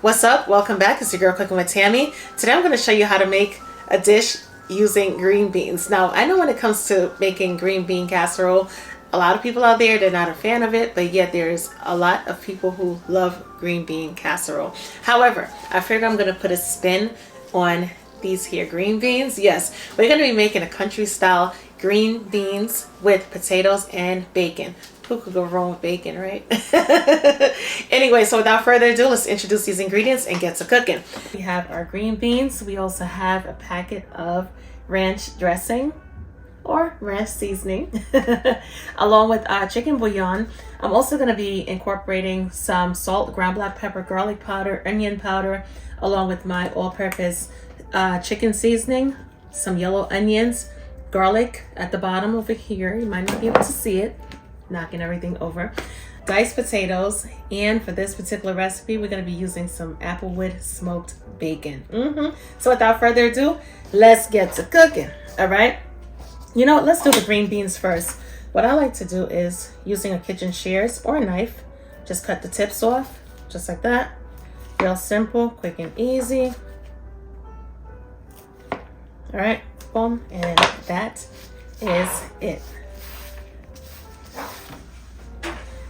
What's up? Welcome back. It's your girl cooking with Tammy. Today I'm going to show you how to make a dish using green beans. Now, I know when it comes to making green bean casserole, a lot of people out there, they're not a fan of it, but yet there's a lot of people who love green bean casserole. However, I figured I'm going to put a spin on these here green beans. Yes, we're going to be making a country style green beans with potatoes and bacon. Who could go wrong with bacon, right? Anyway, so without further ado, let's introduce these ingredients and get to cooking. We have our green beans. We also have a packet of ranch dressing or ranch seasoning, along with chicken bouillon. I'm also going to be incorporating some salt, ground black pepper, garlic powder, onion powder, along with my all-purpose chicken seasoning, some yellow onions, garlic at the bottom over here. You might not be able to see it. Knocking everything over. Diced potatoes, and for this particular recipe we're going to be using some applewood smoked bacon. So without further ado, let's get to cooking. All right, you know what, let's do the green beans first. What I like to do is using a kitchen shears or a knife, just cut the tips off just like that. Real simple, quick and easy. All right, boom, and that is it.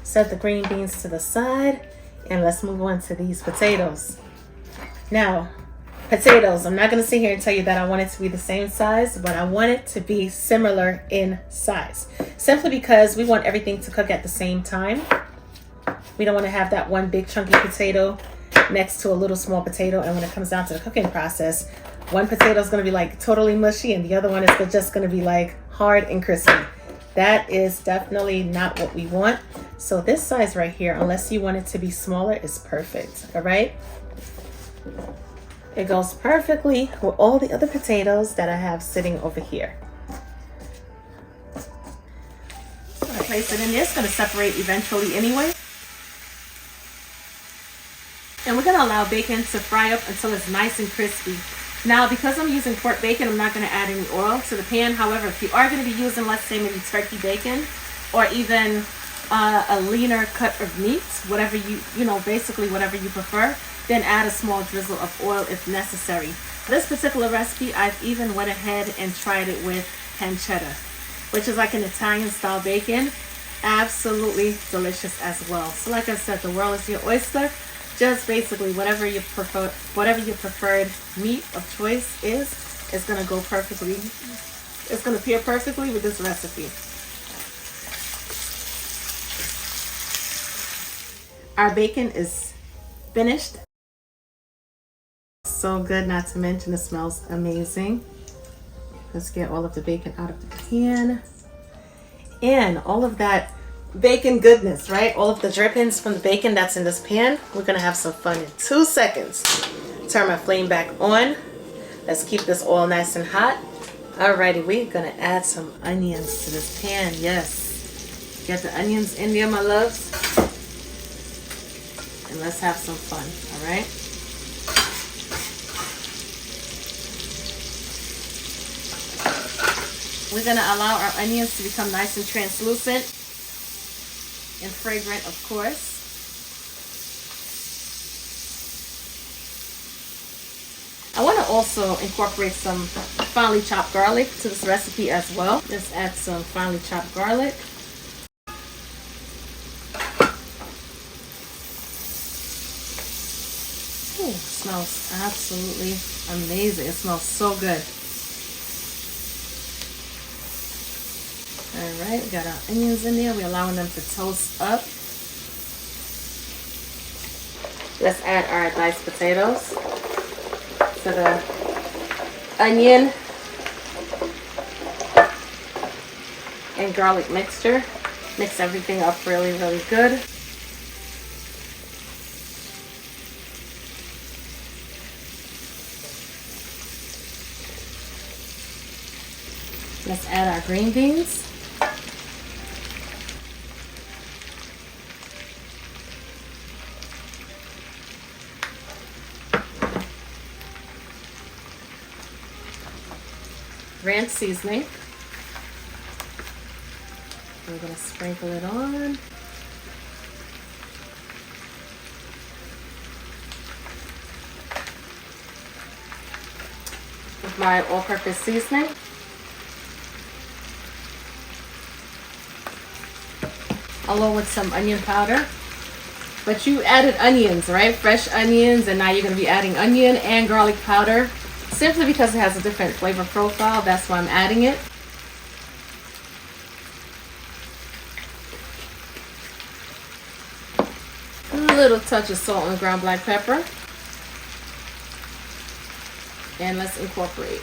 Set the green beans to the side, and let's move on to these potatoes. Now, potatoes, I'm not going to sit here and tell you that I want it to be the same size, but I want it to be similar in size. Simply because we want everything to cook at the same time. We don't want to have that one big chunky potato next to a little small potato, and when it comes down to the cooking process, one potato is going to be like totally mushy, and the other one is just going to be like hard and crispy. That is definitely not what we want. So this size right here, unless you want it to be smaller, is perfect. All right. It goes perfectly with all the other potatoes that I have sitting over here. So I place it in there. It's going to separate eventually anyway. And we're going to allow bacon to fry up until it's nice and crispy. Now, because I'm using pork bacon, I'm not going to add any oil to the pan. However, if you are going to be using, let's say, maybe turkey bacon, or even a leaner cut of meat, whatever basically whatever you prefer, then add a small drizzle of oil if necessary. For this particular recipe, I've even went ahead and tried it with pancetta, which is like an Italian style bacon. Absolutely delicious as well. So like I said, the world is your oyster. Just basically whatever your preferred meat of choice is going to go perfectly. It's going to pair perfectly with this recipe. Our bacon is finished. So good, not to mention it smells amazing. Let's get all of the bacon out of the pan. And all of that bacon goodness, right? All of the drippings from the bacon that's in this pan. We're gonna have some fun in 2 seconds. Turn my flame back on. Let's keep this oil nice and hot. Alrighty, we're gonna add some onions to this pan. Yes, get the onions in there, my loves, and let's have some fun. All right. We're gonna allow our onions to become nice and translucent and fragrant, of course. I want to also incorporate some finely chopped garlic to this recipe as well. Let's add some finely chopped garlic. Ooh, smells absolutely amazing. It smells so good. All right, we got our onions in there. We're allowing them to toast up. Let's add our diced potatoes to the onion and garlic mixture. Mix everything up really, really good. Let's add our green beans. Ranch seasoning. We're going to sprinkle it on. with my all-purpose seasoning. Along with some onion powder. But you added onions, right? Fresh onions, and now you're going to be adding onion and garlic powder. Simply because it has a different flavor profile, that's why I'm adding it. A little touch of salt and ground black pepper. And let's incorporate.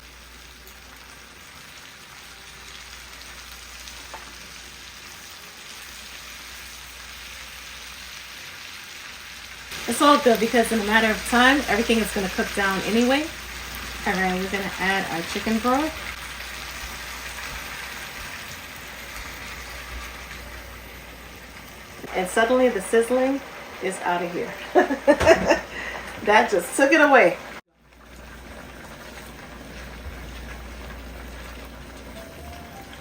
It's all good because in a matter of time, everything is going to cook down anyway. All right, we're going to add our chicken broth. And suddenly the sizzling is out of here. That just took it away.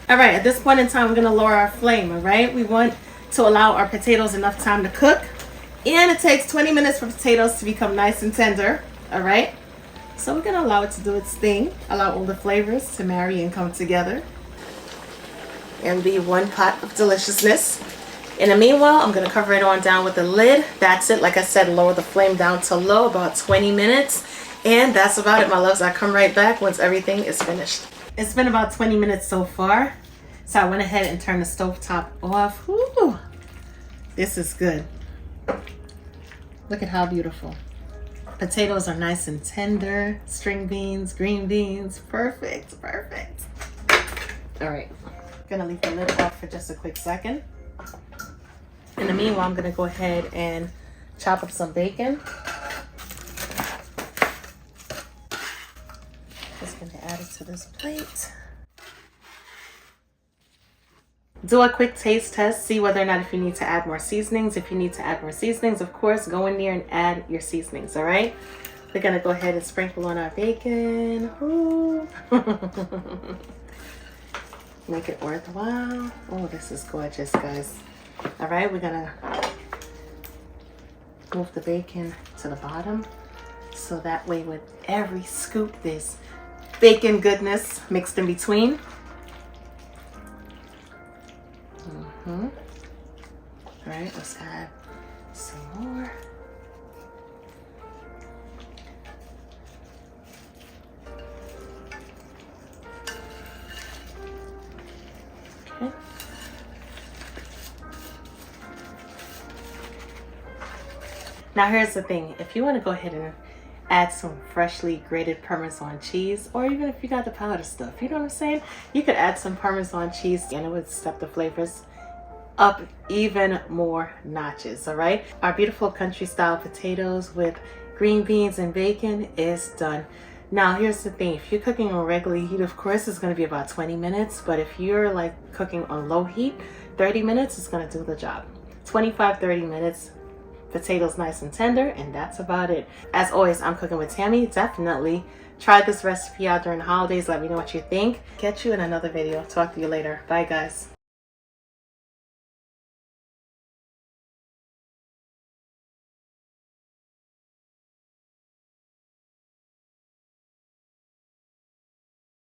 All right, at this point in time, we're going to lower our flame, all right? We want to allow our potatoes enough time to cook. And it takes 20 minutes for potatoes to become nice and tender, all right? So we're going to allow it to do its thing, allow all the flavors to marry and come together. And be one pot of deliciousness. In the meanwhile, I'm going to cover it on down with a lid. That's it. Like I said, lower the flame down to low, about 20 minutes. And that's about it, my loves. I'll come right back once everything is finished. It's been about 20 minutes so far. So I went ahead and turned the stovetop off. Woo! This is good. Look at how beautiful. Potatoes are nice and tender. String beans, green beans. Perfect, perfect. All right. Gonna leave the lid off for just a quick second. In the meanwhile, I'm gonna go ahead and chop up some bacon. Just gonna add it to this plate. Do a quick taste test, see whether or not if you need to add more seasonings. If you need to add more seasonings, of course, go in there and add your seasonings, all right? We're gonna go ahead and sprinkle on our bacon. Ooh. Make it worthwhile. Oh, this is gorgeous, guys. All right, we're gonna move the bacon to the bottom. So that way with every scoop, there's bacon goodness mixed in between. All right, let's add some more. Okay. Now here's the thing. If you want to go ahead and add some freshly grated Parmesan cheese, or even if you got the powder stuff, you know what I'm saying? You could add some Parmesan cheese and it would step the flavors up even more notches. All right, our beautiful country style potatoes with green beans and bacon is done. Now here's the thing, if you're cooking on regular heat, of course it's going to be about 20 minutes, but if you're like cooking on low heat, 30 minutes is going to do the job. 25-30 minutes, potatoes nice and tender, and that's about it. As always, I'm cooking with Tammy. Definitely try this recipe out during the holidays. Let me know what you think. Catch you in another video. Talk to you later. Bye guys.